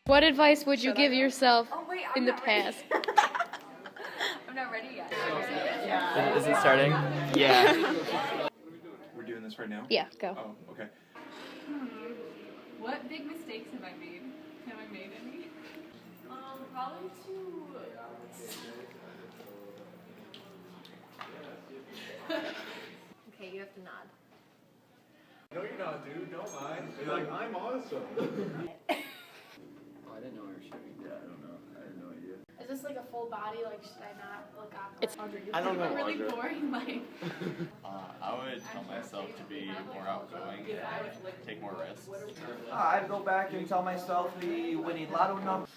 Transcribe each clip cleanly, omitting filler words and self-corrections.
What advice would you give yourself in the past? I'm not ready yet. Is it starting? Yeah. We're doing this right now? Yeah, go. Oh, okay. What big mistakes have I made? Have I made any? Probably two. Okay, you have to nod. No, you're not, dude. Don't mind. You're like, I'm awesome. I didn't know we were shooting. Yeah, I don't know. I had no idea. Is this like a full body? Like, should I not look up? I don't know. Really boring life. I would tell myself to be more outgoing and take more risks. I'd go back and tell myself the winning lotto number.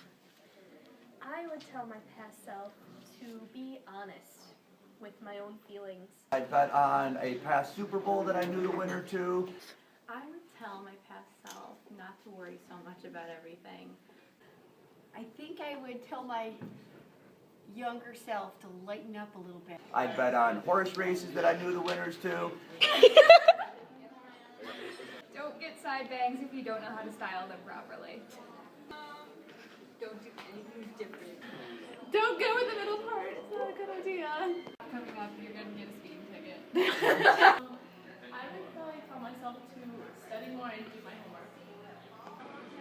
I would tell my past self to be honest with my own feelings. I'd bet on a past Super Bowl that I knew the winner to. I would tell my past self not to worry so much about everything. I think I would tell my younger self to lighten up a little bit. I'd bet on horse races that I knew the winners to. Don't get side bangs if you don't know how to style them properly. Don't do anything different. Don't go with the middle part. It's not a good idea. Coming up, you're gonna get a speeding ticket. I would probably tell myself to study more and do my homework.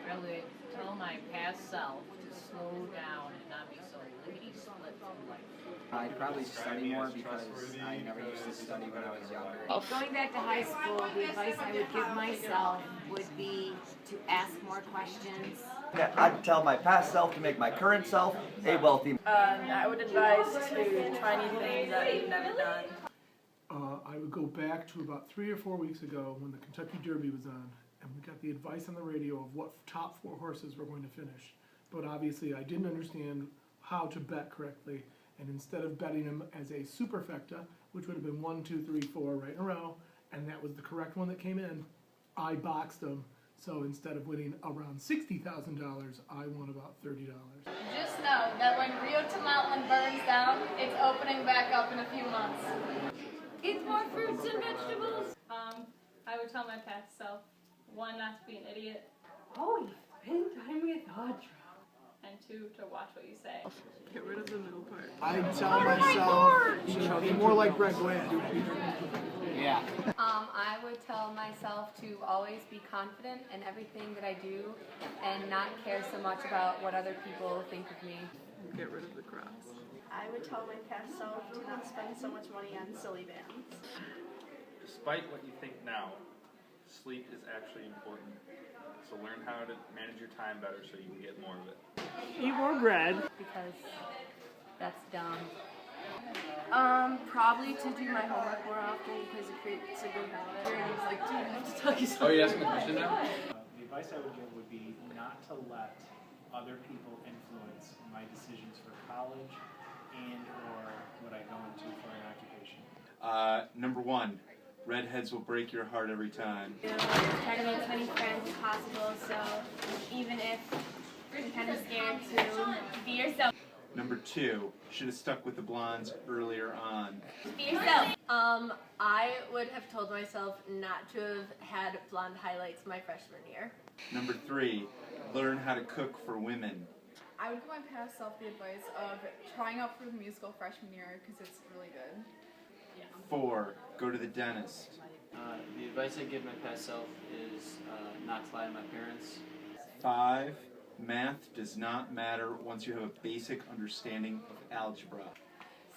I would tell my past self to slow down and not be so lickety-split through life. I'd probably study more because I never used to study when I was younger. Going back to high school, the advice I would give myself would be to ask more questions. I'd tell my past self to make my current self a wealthy. I would advise to try new things that you've never done. I would go back to about 3 or 4 weeks ago when the Kentucky Derby was on, and we got the advice on the radio of what top 4 horses were going to finish. But obviously I didn't understand how to bet correctly, and instead of betting them as a superfecta, which would have been 1, 2, 3, 4 right in a row, and that was the correct one that came in, I boxed them. So instead of winning around $60,000, I won about $30. Just know that when Rio Tamaulipan burns down, it's opening back up in a few months. Eat more fruits and vegetables. I would tell my past self, 1, not to be an idiot. Oh, you spend time with Audra. And 2, to watch what you say. Get rid of the middle part. I'd tell myself, be more like Brett Glenn. Yeah. I would tell myself to always be confident in everything that I do and not care so much about what other people think of me. Get rid of the cross. I would tell my past self to not spend so much money on silly bands. Despite what you think now, sleep is actually important. So learn how to manage your time better so you can get more of it. Eat more bread. Because that's dumb. Probably to do my homework more often because it creates a good habit. And it's like, dude, I have to tell you something. Oh, you asking the question now? The advice I would give would be not to let other people influence my decisions for college and or what I go into for an occupation. Number 1, redheads will break your heart every time. Try to make as many friends as possible, so even if you're kind of scared to be yourself. Number 2, should have stuck with the blondes earlier on. Be yourself. I would have told myself not to have had blonde highlights my freshman year. Number 3, learn how to cook for women. I would give my past self the advice of trying out for the musical freshman year because it's really good. 4, go to the dentist. The advice I give my past self is not to lie to my parents. 5, math does not matter once you have a basic understanding of algebra.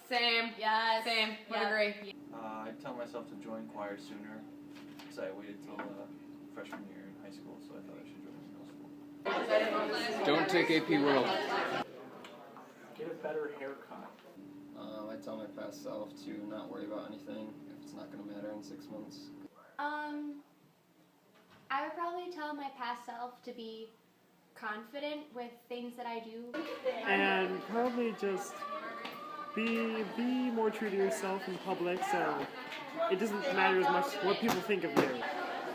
Same. Yes. Same. Would agree. I'd tell myself to join choir sooner because I waited till freshman year in high school, so I thought I should join middle school. Don't take AP World. Get a better haircut. I'd tell my past self to not worry about anything if it's not going to matter in 6 months. I would probably tell my past self to be confident with things that I do. And probably just be more true to yourself in public, so it doesn't matter as much what people think of you.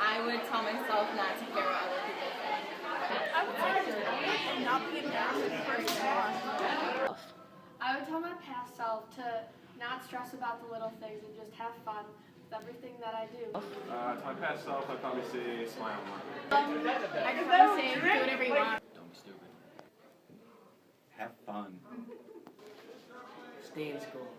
I would tell myself not to care what other people think. I would tell not be embarrassed of the person. I would tell my past self to not stress about the little things and just have fun with everything that I do. To my past self, I'd probably say smile more. I could probably say do whatever you want. Don't be stupid. have fun. Stay in school.